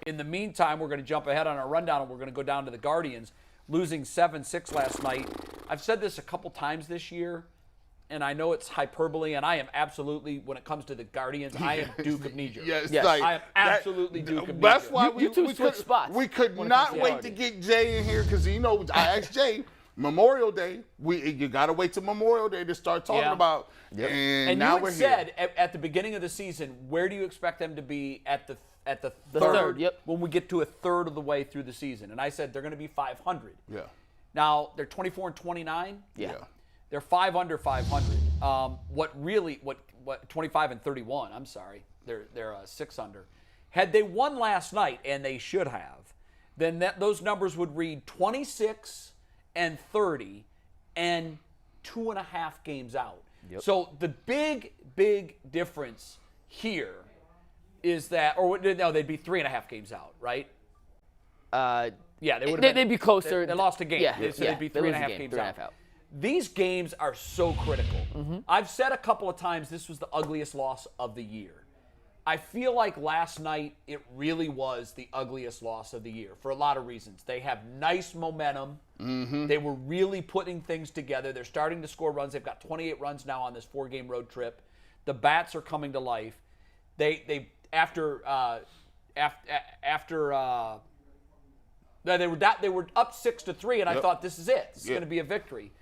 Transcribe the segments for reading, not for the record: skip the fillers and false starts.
in the meantime, we're going to jump ahead on our rundown, and we're going to go down to the Guardians, losing 7-6 last night. I've said this a couple times this year, and I know it's hyperbole, and I am absolutely, when it comes to the Guardians, I am Duke of Niger. Yes. I am absolutely Duke of Niger. That's why you two switch spots. We could not wait to get Jay in here because, I asked Jay, Memorial Day, you got to wait till Memorial Day to start talking about. Yep. And now you had said at the beginning of the season, where do you expect them to be at the third, yep. when we get to a third of the way through the season? And I said they're going to be 500. Yeah. Now, they're 24-29. Yeah. They're 5 under 500. What 25 and 31, I'm sorry. They're 6 under. Had they won last night, and they should have, then those numbers would read 26 and 30 and 2.5 games out. Yep. So the big difference here is that, or no, they'd be 3.5 games out, right? Yeah, they would have. They'd be closer. They lost a game. Yeah, So they'd be 3.5 games out. These games are so critical. Mm-hmm. I've said a couple of times this was the ugliest loss of the year. I feel like last night it really was the ugliest loss of the year for a lot of reasons. They have nice momentum. Mm-hmm. They were really putting things together. They're starting to score runs. They've got 28 runs now on this 4-game road trip. The bats are coming to life. They were up 6-3, and I thought this is it. This is going to be a victory,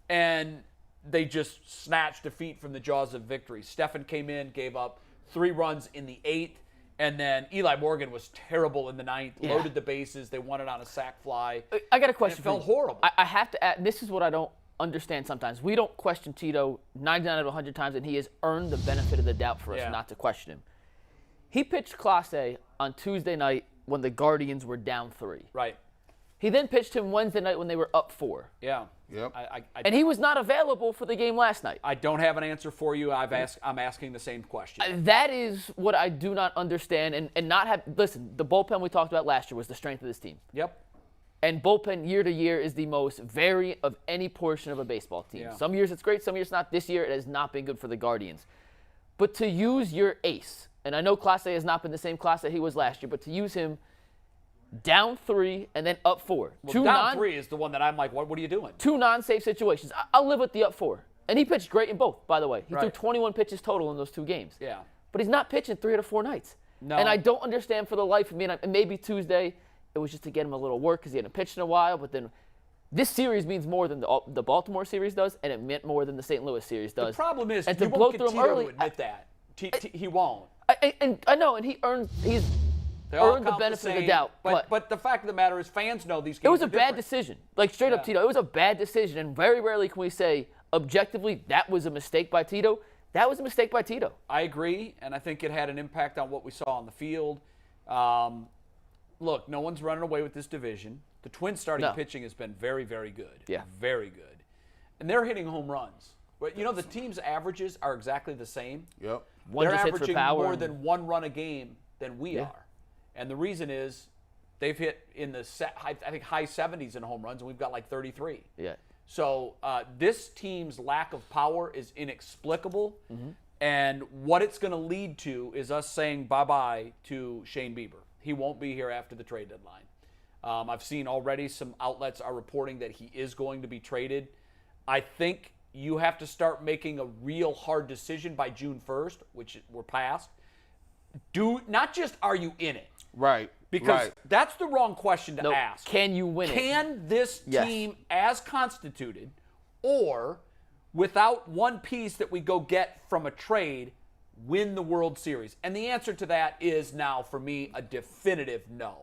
and they just snatched defeat from the jaws of victory. Stephan came in, gave up 3 runs in the 8th, and then Eli Morgan was terrible in the 9th. Loaded the bases. They won it on a sac fly. I got a question. It felt horrible. I have to add. This is what I don't understand sometimes. We don't question Tito 99 out of 100 times, and he has earned the benefit of the doubt for us not to question him. He pitched Class A on Tuesday night when the Guardians were down 3. Right. He then pitched him Wednesday night when they were up 4. Yeah. Yep. And he was not available for the game last night. I don't have an answer for you. I'm asking the same question. That is what I do not understand and not have. Listen, the bullpen we talked about last year was the strength of this team. Yep. And bullpen year to year is the most variant of any portion of a baseball team. Yeah. Some years it's great, some years not. This year it has not been good for the Guardians. But to use your ace, and I know Class A has not been the same class that he was last year, but to use him down 3 and then up 4. Well, down 3 is the one that I'm like, what are you doing? 2 non-safe situations. I'll live with the up 4. And he pitched great in both, by the way. He threw Right. 21 pitches total in those 2 games. Yeah. But he's not pitching 3 out of 4 nights. No. And I don't understand for the life of me, and maybe Tuesday it was just to get him a little work because he hadn't pitched in a while, but then this series means more than the Baltimore series does, and it meant more than the St. Louis series does. The problem is, and you to won't blow get through him Tito early, to admit that. He won't. And I know, and he's They all earned the count benefit of the same, doubt. But the fact of the matter is, fans know these games. It was a are bad different. decision. Like, straight up, Tito, it was a bad decision. And very rarely can we say, objectively, that was a mistake by Tito. That was a mistake by Tito. I agree, and I think it had an impact on what we saw on the field. Look, no one's running away with this division. The Twins starting pitching has been very, very good. Yeah. Very good. And they're hitting home runs. But, the team's averages are exactly the same. Yep. One They're just hits for averaging power more and- than 1 run a game than we are. And the reason is they've hit in the, I think, high 70s in home runs, and we've got like 33. Yeah. So this team's lack of power is inexplicable. And what it's going to lead to is us saying bye-bye to Shane Bieber. He won't be here after the trade deadline. I've seen already some outlets are reporting that he is going to be traded. I think you have to start making a real hard decision by June 1st, which we're past. Not just are you in it. Right. Because that's the wrong question to ask. Can you win it? Can this team, as constituted, or without one piece that we go get from a trade, win the World Series? And the answer to that is now, for me, a definitive no.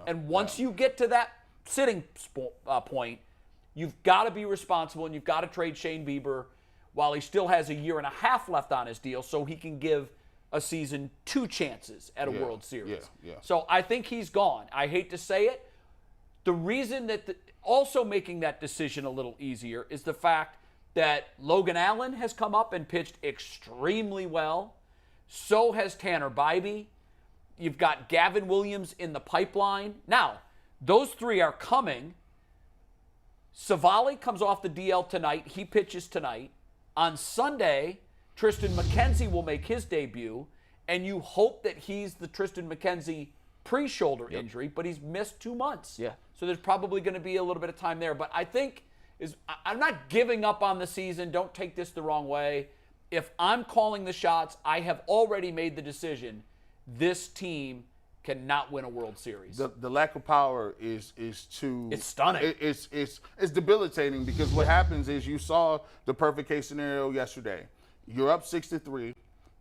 And once you get to that sitting point, you've got to be responsible, and you've got to trade Shane Bieber while he still has a year and a half left on his deal, so he can give a season 2 chances at a World Series. So I think he's gone. I hate to say it. The reason that also making that decision a little easier is the fact that Logan Allen has come up and pitched extremely well. So has Tanner Bybee. You've got Gavin Williams in the pipeline. Now, those 3 are coming. Savali comes off the DL tonight. He pitches tonight. On Sunday, Tristan McKenzie will make his debut, and you hope that he's the Tristan McKenzie pre-shoulder injury, but he's missed 2 months. Yeah. So there's probably going to be a little bit of time there. But I think I'm not giving up on the season. Don't take this the wrong way. If I'm calling the shots, I have already made the decision. This team cannot win a World Series. The lack of power is too. It's stunning. It's debilitating because what happens is you saw the perfect case scenario yesterday. You're up 6-3.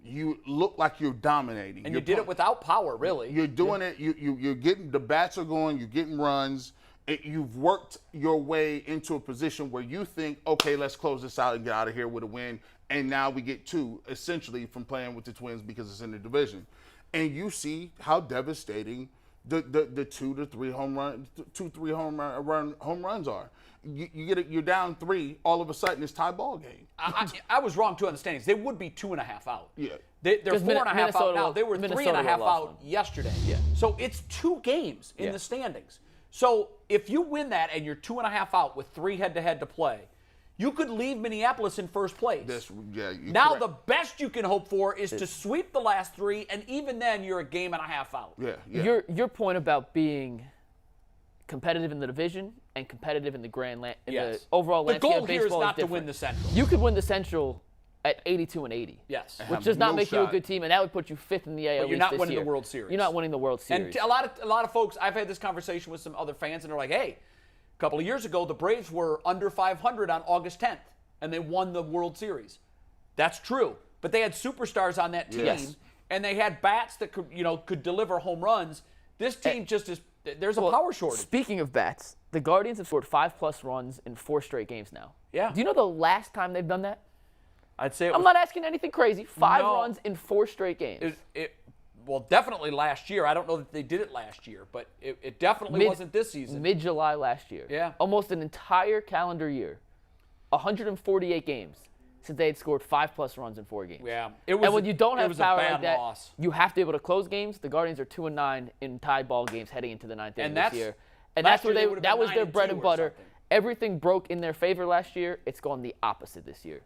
You look like you're dominating. And you did it without power, really. You're doing it. You're getting the bats are going. You're getting runs. You've worked your way into a position where you think, okay, let's close this out and get out of here with a win. And now we get 2 essentially from playing with the Twins because it's in the division. And you see how devastating the 2 to 3 home runs are. You're down 3, all of a sudden it's tie ball game. I was wrong too on the standings. They would be 2.5 out. Yeah. They're 4.5 out now. They were Minnesota 3.5 out yesterday. Yeah. So it's 2 games in the standings. So if you win that and you're 2.5 out with 3 head-to-head to play, you could leave Minneapolis in first place. Now correct. the best you can hope for is to sweep the last 3, and even then you're a game and a half out. Yeah. Your point about being competitive in the division and competitive in the the overall The landscape goal of here is baseball not to different. win the Central. You could win the Central at 82-80. Yes. Which does not no make you a shot. good team, and that would put you 5th in the AL But you're East not this winning year. the World Series. You're not winning the World Series. And a lot of folks, I've had this conversation with some other fans, and they're like, hey, a couple of years ago, the Braves were under 500 on August 10th, and they won the World Series. That's true. But they had superstars on that team, Yes. and they had bats that could deliver home runs. This team just is – there's a power shortage. Speaking of bats, the Guardians have scored 5+ runs in 4 straight games now. Yeah. Do you know the last time they've done that? I'd say I'm not asking anything crazy. 5 No. runs in 4 straight games. Well, definitely last year. I don't know that they did it last year, but it definitely wasn't this season. Mid-July last year. Yeah. Almost an entire calendar year. 148 games since they had scored 5+ runs in 4 games. Yeah. And when you don't have power a bad like that, loss. you have to be able to close games. The Guardians are 2-9 in tie ball games heading into the 9th inning this year. And last that's where year they would've that been was their bread 9-2 and or butter. something. Everything broke in their favor last year. It's gone the opposite this year.